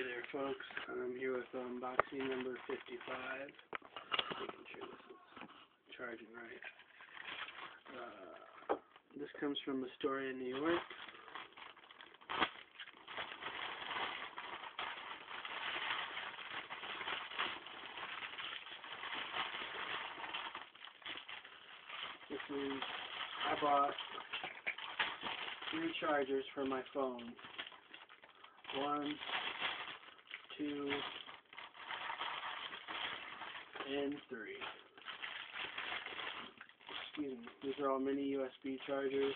there, folks. I'm here with unboxing number 55. Making sure this is charging right. This comes from Astoria, New York. This is, I bought 3 chargers for my phone. 1, 2, and 3. Excuse me. These are all mini USB chargers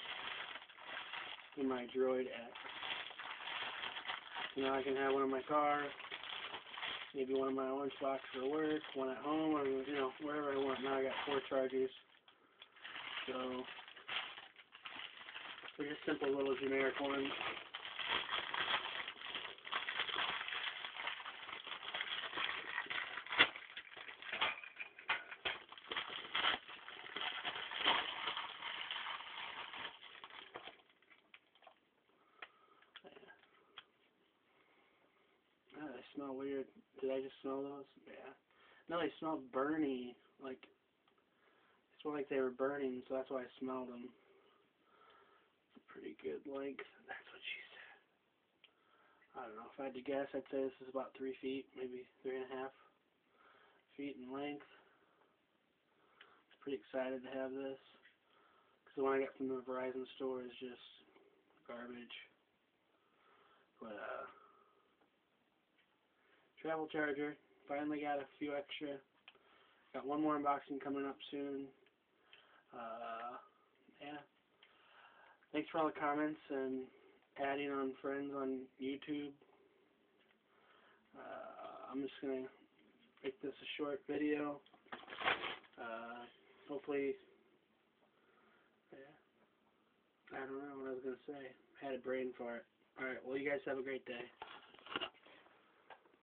in my Droid X. So now I can have one in my car, maybe one in my lunchbox for work, one at home, or wherever I want. Now I got 4 chargers. So they're just simple little generic ones. Oh, they smell weird. Did I just smell those? Yeah. No, they smell burny. Like, they smell like they were burning, so that's why I smelled them. It's a pretty good length. That's what she said. I don't know. If I had to guess, I'd say this is about 3 feet, maybe 3.5 feet in length. I'm pretty excited to have this, because the one I got from the Verizon store is just garbage. But, travel charger. Finally got a few extra. Got one more unboxing coming up soon. Yeah. Thanks for all the comments and adding on friends on YouTube. I'm just going to make this a short video. Hopefully, yeah. I don't know what I was going to say. I had a brain fart. Alright, well, you guys have a great day.